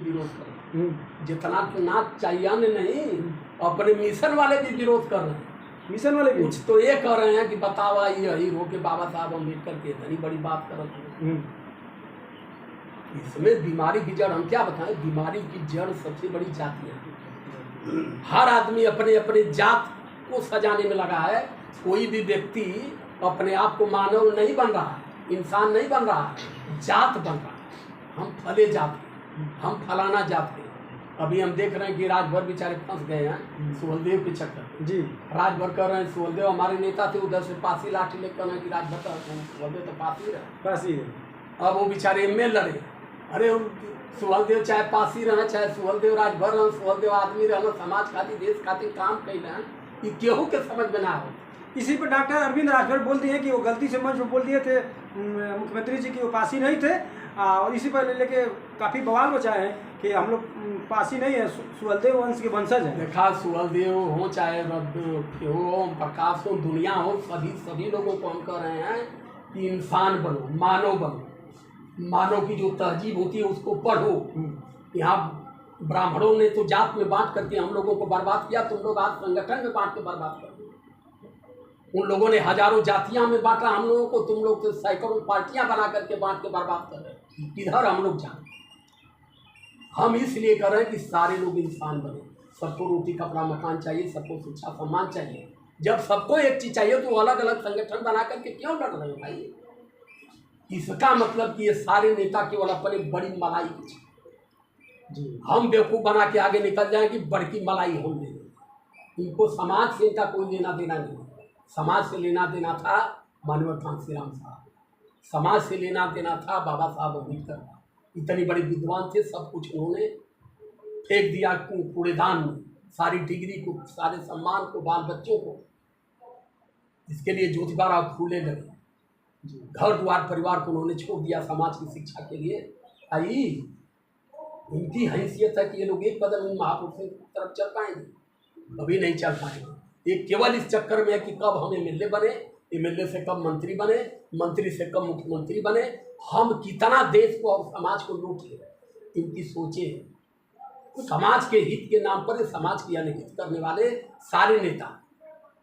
विरोध कर, जितना चुनाव चाहिए नहीं, अपने मिशन वाले भी विरोध कर रहे हैं। मिशन वाले भी कुछ तो ये कह रहे हैं कि बतावा ये हीरो के बाबा साहब अम्बेडकर के इतनी बड़ी बात करते हैं। इसमें बीमारी की जड़ हम क्या बताएं, बीमारी की जड़ सबसे बड़ी जातियां हैं। हर आदमी अपने अपने जात को सजाने में लगा है। कोई भी व्यक्ति अपने आप को मानव नहीं बन रहा है, इंसान नहीं बन रहा है, जात बन रहा है। हम फले जात हैं, हम फलाना जात हैं। अभी हम देख रहे हैं कि राजभर बेचारे फंस गए हैं सुहलदेव के चक्कर जी। राजभर कर रहे हैं सुहलदेव हमारे नेता थे, उधर से पासी लाठी लेकर रहे हैं कि राजभर का सुहलदेव तो पासी है। अब वो बेचारे एम लड़े। अरे सुहलदेव चाहे पासी रहे, चाहे सुहलदेव राजभर रहे, सुहलदेव आदमी रहे, समाज खातिर देश खातिर काम कैले हैं, ये केहू के समझ में ना हो। इसी पर डॉक्टर अरविंद राजभर बोल दिए कि वो गलती से मंच में बोल दिए थे मुख्यमंत्री जी की वो पासी नहीं थे, और इसी पर लेके काफ़ी बवाल मचाए हैं कि हम लोग पासी नहीं है, सुहलदेव वंश के वंशज हैं। देखा सुहलदेव हो चाहे हो प्रकाश हो दुनिया हो, सभी लोगों को हम कह रहे हैं कि इंसान बनो, मानव बनो, मानव की जो तहजीब होती है उसको पढ़ो। यहाँ ब्राह्मणों ने तो जात में बांट करके हम लोगों को बर्बाद किया, तुम लोग आज संगठन में बांट के बर्बाद कर दो। उन लोगों ने हजारों जातियां में बांटा हम लोगों को, तुम लोग तो सैकड़ों पार्टियां बना करके बांट के बर्बाद कर रहे हैं। किधर हम लोग जाए? हम इसलिए कर रहे हैं कि सारे लोग इंसान बने, सबको रोटी कपड़ा मकान चाहिए, सबको शिक्षा सम्मान चाहिए। जब सबको एक चीज चाहिए तो अलग अलग संगठन बना करके क्यों लड़ रहे हो भाई? इसका मतलब कि ये सारे नेता केवल अपने बड़ी मलाई की जी, हम बेवकूफ़ बना के आगे निकल जाए कि बड़की मलाई हम दे दें। इनको समाज से इनका कोई लेना देना नहीं। समाज से लेना देना था मानव कांशीराम साहब, समाज से लेना देना था बाबा साहब अम्बेडकर। इतनी बड़ी विद्वान थे, सब कुछ उन्होंने फेंक दिया कूड़ेदान में, सारी डिग्री को, सारे सम्मान को, बाल बच्चों को। इसके लिए ज्योतिबा राव फूले लगे, घर द्वार परिवार को उन्होंने छोड़ दिया समाज की शिक्षा के लिए। आई इनकी हैसियत है कि ये लोग एक कदम इन महापुरुषों की तरफ चल पाएंगे, कभी नहीं चल पाएंगे। ये केवल इस चक्कर में है कि कब हम एमएलए बने, एमएलए से कब मंत्री बने, मंत्री से कब मुख्यमंत्री बने, हम कितना देश को और समाज को लूट ले। इनकी सोचे समाज के हित के नाम पर समाज की अनहित करने वाले सारे नेता।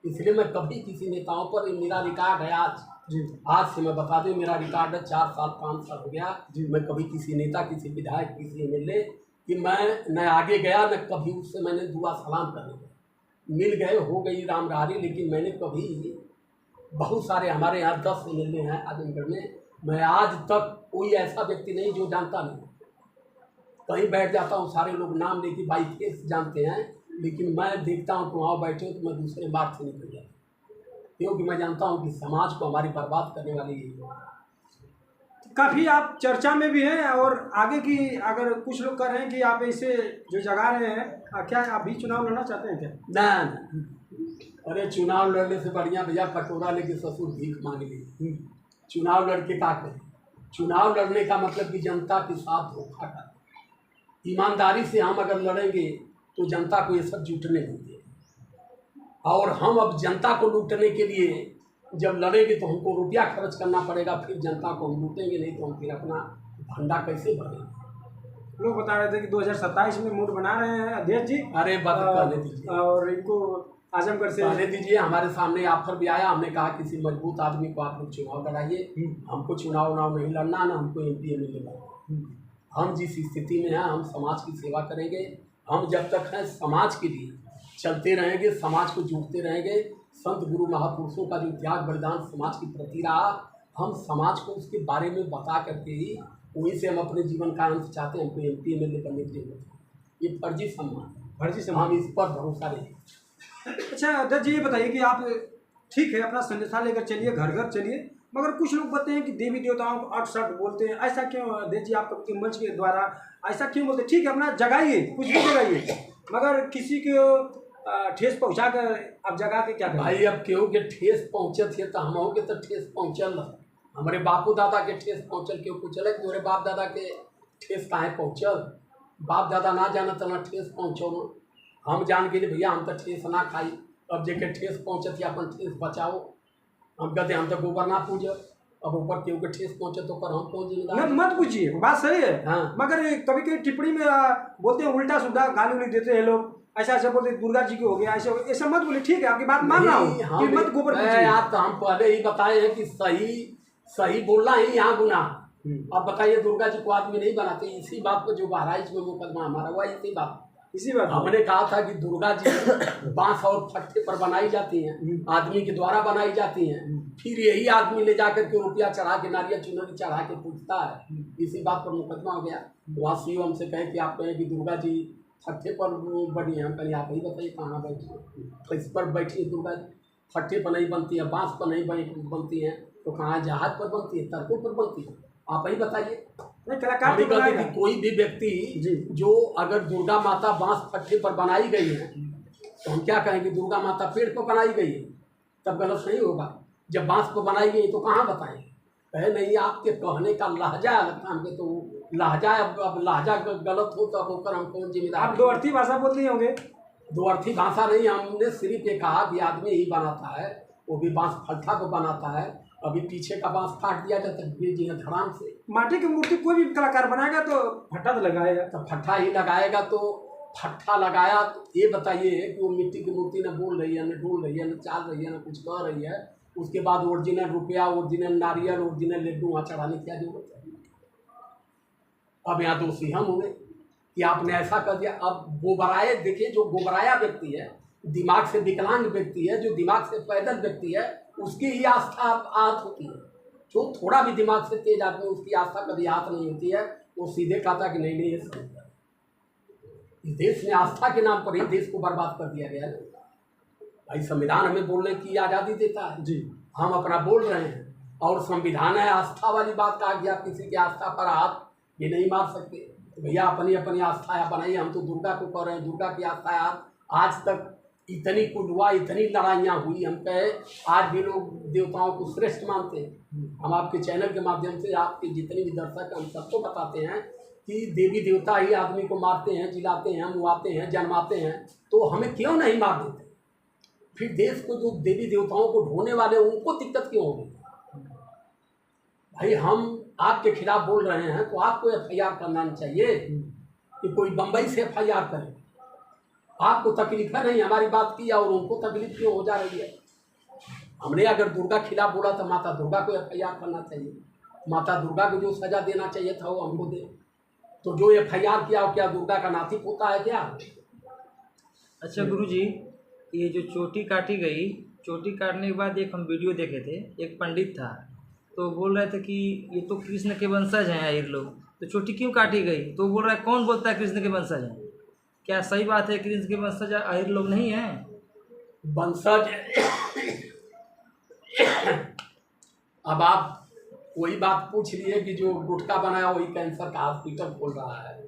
इसलिए मैं कभी किसी नेताओं पर, मेरा रिकॉर्ड है आज से मैं बता दूं, मेरा रिकॉर्ड है 4 साल 5 साल हो गया जी। मैं कभी किसी नेता, किसी विधायक, किसी एमएलए कि मैं न आगे गया न कभी उससे मैंने दुआ सलाम करने गया। मिल गए, हो गई राम रहारी, लेकिन मैंने कभी, बहुत सारे हमारे यहाँ 10 एमएलए हैं आजमगढ़ में, मैं आज तक कोई ऐसा व्यक्ति नहीं जो जानता नहीं। कहीं बैठ जाता हूँ, सारे लोग नाम लेके बाई फेस जानते हैं, लेकिन मैं देखता हूँ तो वहाँ बैठे हो तो मैं दूसरे बात से निकल जाता हूँ, क्योंकि मैं जानता हूँ कि समाज को हमारी बर्बाद करने वाली यही है। काफ़ी आप चर्चा में भी हैं, और आगे की अगर कुछ लोग कह रहे हैं कि आप इसे जो जगा रहे हैं, क्या आप भी चुनाव लड़ना चाहते हैं क्या? ना, अरे चुनाव लड़ने से बढ़िया भैया कटोरा लेके ससुर भीख मांग ली। चुनाव लड़के क्या करें? चुनाव लड़ने का मतलब कि जनता के साथ धोखा कर, ईमानदारी से हम अगर लड़ेंगे तो जनता को ये सब जुटने नहीं दें। और हम अब जनता को लूटने के लिए जब लड़ेंगे तो हमको रुपया खर्च करना पड़ेगा, फिर जनता को हम लूटेंगे नहीं तो हम फिर अपना भंडा कैसे भरेंगे? लोग बता रहे थे कि 2027 में मूड बना रहे हैं अध्यक्ष जी। अरे बात करने दीजिए, और इनको आजमगढ़ से कहने दीजिए। हमारे सामने ऑफर भी आया, हमने कहा किसी मजबूत आदमी को आप लोग चुनाव लड़ाइए। हमको चुनाव नहीं लड़ना, ना हमको MP MLA लड़ना। हम जिस स्थिति में हैं हम समाज की सेवा करेंगे। हम जब तक हैं समाज के लिए चलते रहेंगे, समाज को जोड़ते रहेंगे। संत गुरु महापुरुषों का जो त्याग बलिदान समाज के प्रति रहा, हम समाज को उसके बारे में बता करके ही वहीं से हम अपने जीवन का अंत चाहते हैं। हमको MP MLA बनने के लिए ये फर्जी सम्मान, हम इस पर भरोसा नहीं। अच्छा अध्यक्ष जी, ये बताइए कि आप ठीक है अपना संदेशा लेकर चलिए, घर घर चलिए, मगर कुछ लोग बताते हैं कि देवी देवताओं को अट बोलते हैं। ऐसा क्यों अध्यक्ष जी, आप अपने मंच के द्वारा ऐसा क्यों बोलते हैं? ठीक है अपना जगाइए, कुछ भी जगाइए, मगर किसी को ठेस पहुँचा कर अब जगा के क्या करें? भाई अब केहू के ठेस पहुँचे थे तो हम के तो ठेस पहुँचल, हमारे बापू दादा के ठेस पहुँचल, क्यों पूछल तोरे बाप दादा के ठेस कहाँ पहुँचल? बाप दादा ना जाना तो ना ठेस पहुँचो, हम जान के लिए भैया हम तो ठेस ना खाई। अब जेके ठेस पहुँचत या अपन ठेस बचाओ। हम कहते हम तो गोबर ना पूजब, अब ऊपर केहू के ठेस पहुंचे तो कर हम कौन जिम्मेदार? नहीं मत पूछिए, बात सही है। हाँ। मगर कभी कभी टिप्पणी में बोलते हैं उल्टा सुल्टा गाली उली देते हैं लोग, ऐसा ऐसा बोलते हैं दुर्गा जी की हो गया, ऐसे ऐसा मत बोले। ठीक है आपकी बात मान रहा हूँ कि मत गोबर पूछिए। यार तो हम पहले ही बताए हैं कि सही बोलना ही यहाँ गुनाह। अब बताइए दुर्गा जी को आदमी नहीं बनाते, इसी बात पर जो बहराइच में मुकदमा हमारा हुआ इसी बात हमने कहा था कि दुर्गा जी बांस और फट्टे पर बनाई जाती हैं, आदमी के द्वारा बनाई जाती हैं, फिर यही आदमी ले जाकर के रुपया चढ़ा के नारियल चुनरी चढ़ा के पूछता है, इसी बात पर मुकदमा हो गया। वहाँ सीओ हमसे कहे कि आप कहें कि दुर्गा जी फट्टे पर बनी है, हम कहीं आप ही बताइए कहाँ बैठी, इस पर बैठी है दुर्गा जी, फट्टे पर नहीं बनती है, बांस पर नहीं बनती है, तो कहाँ जहाज पर बनती है, तर्कों पर बनती है, आप ही बताइए। कलाकार कि कोई भी व्यक्ति जो अगर दुर्गा माता बांस फट्टे पर बनाई गई है तो हम क्या कहेंगे दुर्गा माता पेड़ पर बनाई गई है, तब गलत नहीं होगा। जब बांस पर बनाई गई तो कहाँ बताएं? कहे नहीं आपके कहने का लहजा अलग था, हमके तो लहजा अब लहजा गलत हो तो अब होकर हम कौन जिम्मेदार? आप दो अर्थी भाषा बोलते होंगे। दो अर्थी भाषा नहीं, हमने सिर्फ ये कहा कि आदमी ही बनाता है, वो भी बांस फट्टा को बनाता है। अभी पीछे का बांस काट दिया जाता है जी धड़ाम से। माटी की मूर्ति कोई भी कलाकार बनाएगा तो फट्टा तो लगाएगा, तो फट्टा ही लगाएगा। तो फट्टा लगाया तो ये बताइए कि वो मिट्टी की मूर्ति न बोल रही है, न डोल रही है, न चाल रही है, न कुछ कह रही है, उसके बाद ओरिजिनल रुपया, ओरिजिनल नारियल, ओरिजिनल लड्डू वहाँ चढ़ाने की क्या जरूरत है? अब यहाँ दोषी हम हुए कि आपने ऐसा कर दिया। अब गोबराए, देखिए जो गोबराया व्यक्ति है, दिमाग से विकलांग व्यक्ति है, जो दिमाग से पैदल व्यक्ति है, उसकी ही आस्था आहत होती है। जो थोड़ा भी दिमाग से तेज आदमी, उसकी आस्था कभी आहत नहीं होती है, वो सीधे कहता कि नहीं ये सही है। इस देश में आस्था के नाम पर ही देश को बर्बाद कर दिया गया है। भाई संविधान हमें बोलने की आज़ादी देता है जी, हम अपना बोल रहे हैं, और संविधान है आस्था वाली बात कहा कि आप किसी की आस्था पर हाथ ये नहीं मार सकते। तो भैया अपनी अपनी आस्था बनाइए। हम तो दुर्गा को कह रहे हैं, दुर्गा की आस्था है। आज तक इतनी कुल हुआ, इतनी लड़ाइयाँ हुई, हम कहे आज भी लोग देवताओं को श्रेष्ठ मानते हैं। हम आपके चैनल के माध्यम से आपके जितने भी दर्शक हम सबको बताते हैं कि देवी देवता ही आदमी को मारते हैं, जिलाते हैं, मुआते हैं, जन्माते हैं, तो हमें क्यों नहीं मार देते? फिर देश को जो देवी देवताओं को ढोने वाले उनको दिक्कत क्यों होगी? भाई हम आपके खिलाफ बोल रहे हैं तो आपको FIR करना चाहिए कि कोई बम्बई से FIR करे। आपको तकलीफ है नहीं, हमारी बात की, और उनको तकलीफ क्यों हो जा रही है? हमने अगर दुर्गा खिलाफ बोला तो माता दुर्गा को FIR करना चाहिए, माता दुर्गा को जो सजा देना चाहिए था वो हमको दे। तो जो FIR किया वो क्या दुर्गा का नाती पोता है क्या? अच्छा गुरुजी, ये जो चोटी काटी गई, चोटी काटने के बाद एक हम वीडियो देखे थे, एक पंडित था तो बोल रहे थे कि ये तो कृष्ण के वंशज हैं आहिर लोग, तो चोटी क्यों काटी गई? तो बोल रहा है कौन बोलता है कृष्ण के वंशज हैं? क्या सही बात है कृष्ण के वंशज आहिर लोग नहीं हैं? वंशज अब आप वही बात पूछ लिए कि जो गुटखा बनाया वही कैंसर का हॉस्पिटल खोल रहा है।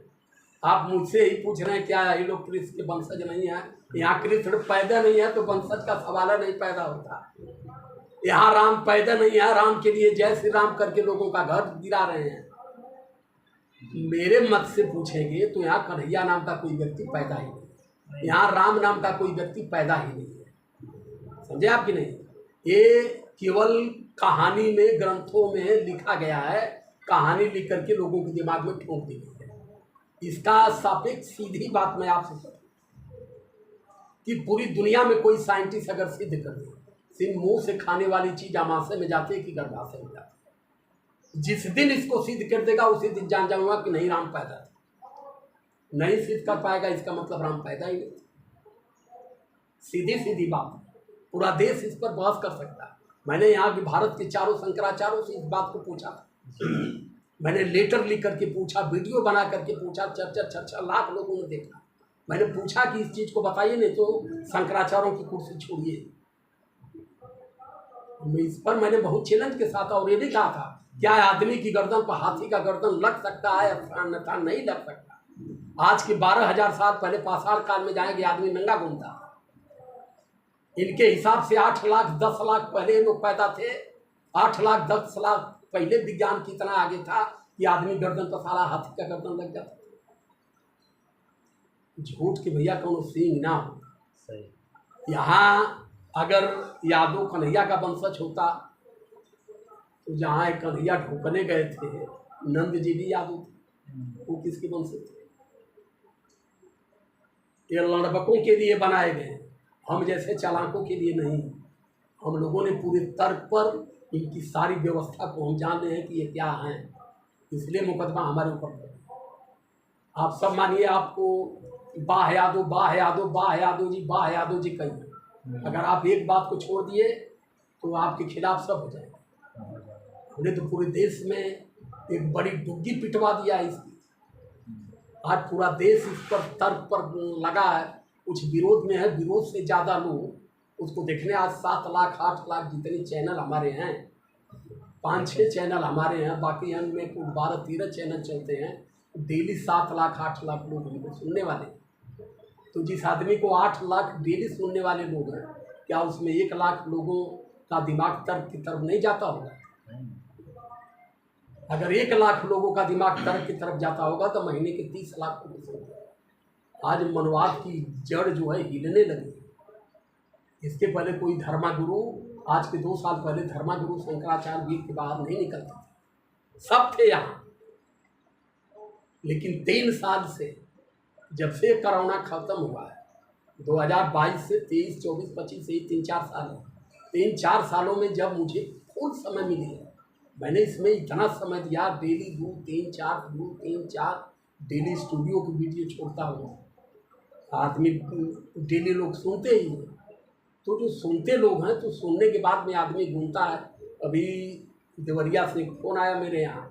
आप मुझसे ही पूछ रहे हैं क्या ये लोग कृष्ण के वंशज नहीं है? यहाँ कृष्ण पैदा नहीं है तो वंशज का सवाल नहीं पैदा होता। यहाँ राम पैदा नहीं है, राम के लिए जय श्री राम करके लोगों का घर गिरा रहे हैं। मेरे मत से पूछेंगे तो यहाँ कन्हैया नाम का कोई व्यक्ति पैदा ही नहीं, यहाँ राम नाम का कोई व्यक्ति पैदा ही नहीं है। समझे आप कि नहीं? ये केवल कहानी में, ग्रंथों में लिखा गया है, कहानी लिख करके लोगों के दिमाग में ठोक दी गई है। इसका सापेक्ष सीधी बात मैं आपसे कहूँ कि पूरी दुनिया में कोई साइंटिस्ट अगर सिद्ध कर दे, सिर्फ मुंह से खाने वाली चीज अमाशय में जाती है कि गर्भाशय में जाती है, जिस दिन इसको सिद्ध कर देगा उसी दिन जान जाऊंगा कि नहीं राम पैदा था। नहीं सिद्ध कर पाएगा इसका मतलब राम पैदा ही नहीं। सीधी सीधी बात, पूरा देश इस पर बहस कर सकता है। मैंने यहाँ के भारत के चारों शंकराचार्यों से इस बात को पूछा था, मैंने लेटर लिख करके पूछा, वीडियो बना करके पूछा, 4-4 लाख लोगों ने देखा। मैंने पूछा कि इस चीज़ को बताइए, नहीं तो शंकराचार्यों की कुर्सी छोड़िए। इस पर मैंने बहुत चैलेंज के साथ और ये भी कहा था, क्या आदमी की गर्दन पर हाथी का गर्दन लग सकता है? अन्यथा नहीं लग सकता। आज के 12,000 साल पहले पाषाण काल में जाएंगे आदमी नंगा घूमता। इनके हिसाब से 8 लाख 10 लाख पहले लोग पैदा थे। 8 लाख 10 लाख पहले विज्ञान कितना आगे था कि आदमी गर्दन पर साला हाथी का गर्दन लग जाता। झूठ के भैया कौन सींग ना हो। सही। यहाँ अगर यादव कन्हैया का वंशज होता तो जहाँ एक कन्हैया ढोकने गए थे, नंद जी भी यादव थे, वो किसके वंश थे? ये लड़बकों के लिए बनाए गए, हम जैसे चालाकों के लिए नहीं। हम लोगों ने पूरे तर्क पर इनकी सारी व्यवस्था को हम जान रहे हैं कि ये क्या हैं, इसलिए मुकदमा हमारे ऊपर है। आप सब मानिए, आपको बाह यादव बाह यादव बाह यादव जी कहिए, अगर आप एक बात को छोड़ दिए तो आपके खिलाफ सब हो जाएगा। हमने तो पूरे देश में एक बड़ी डुग्गी पिटवा दिया है इसकी। आज पूरा देश इस पर तर्क पर लगा है, कुछ विरोध में है, विरोध से ज़्यादा लोग उसको देखने। आज 7 लाख 8 लाख जितने चैनल हमारे हैं, 5-6 चैनल हमारे हैं, बाकी उनमें कुल 12-13 चैनल चलते हैं। डेली 7 लाख 8 लाख लोग हमको सुनने वाले। तो जिस आदमी को 8 लाख डेली सुनने वाले लोग हैं, क्या उसमें 1 लाख लोगों का दिमाग तर्क की तरफ नहीं जाता होगा? अगर 1 लाख लोगों का दिमाग तर्क की तरफ जाता होगा तो महीने के 30 लाख को सुनते। आज मनवाद की जड़ जो है हिलने लगी। इसके पहले कोई धर्मगुरु, आज के 2 साल पहले धर्मगुरु शंकराचार्य वीर के बाहर नहीं निकलते थे, सब थे यहाँ। लेकिन 3 साल से, जब से कोरोना खत्म हुआ है, 2022 से 23, 24, 25 से 3-4 साल, 3-4 सालों में जब मुझे फुल समय मिली है, मैंने इसमें इतना समय दिया। डेली 2-3-4 डेली स्टूडियो की वीडियो छोड़ता हूँ। आदमी डेली लोग सुनते ही हैं, तो जो सुनते लोग हैं, तो सुनने के बाद में आदमी घूमता है। अभी देवरिया से फोन आया मेरे यहाँ,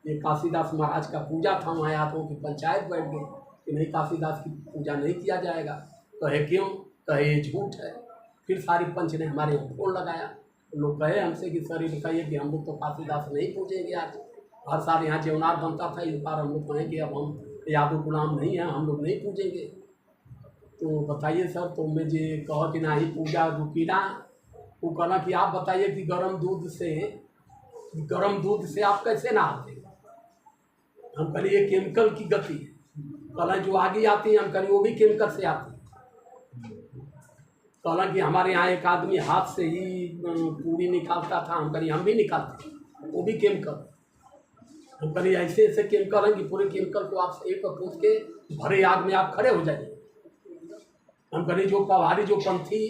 ये काशीदास महाराज का पूजा था, वहाँ आया तो उनकी पंचायत बैठ गई कि नहीं, काशीदास की पूजा नहीं किया जाएगा। कहे क्यों? कहे ये झूठ है। फिर सारी पंच ने हमारे यहाँ फोन लगाया, लोग कहे हमसे कि सर ये बताइए कि हम लोग तो काशीदास नहीं पूजेंगे। आज हर साल यहाँ जेवनार बनता था, इस बार हम लोग कहें कि अब हम यादव गुलाम नहीं हैं, हम लोग नहीं पूजेंगे। तो बताइए सर, तो मैं जे कहा कि ना ही पूजा रुकी ना। वो कहना कि आप बताइए कि गर्म दूध से आप कैसे नहाते? हम कहें ये केमिकल की गति है। कहना जो आगे आती है, हम कहें वो भी केमिकल से आती है। कहला कि हमारे यहाँ एक आदमी हाथ से ही पूरी निकालता था, हम कहें हम भी निकालते, वो भी केमिकल। हम कहें ऐसे ऐसे केमिकल हैं कि पूरे केमिकल को आप एक पूछ के भरे आग में आप खड़े हो जाइए। हम कहें जो पवारी, जो पंथी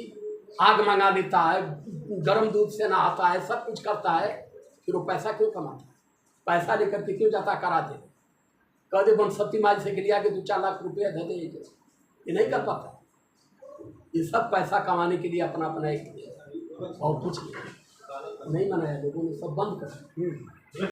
आग मंगा लेता है, गर्म दूध से नहाता है, सब कुछ करता है, फिर वो पैसा क्यों कमाता है? पैसा लेकर के क्यों जाता करा दे? कह दे बनसती माल से गिरिया के 2-4 लाख रुपया दे दे, ये नहीं कर पाता। ये सब पैसा कमाने के लिए अपना एक और कुछ नहीं बनाया। लोगों ने सब बंद कर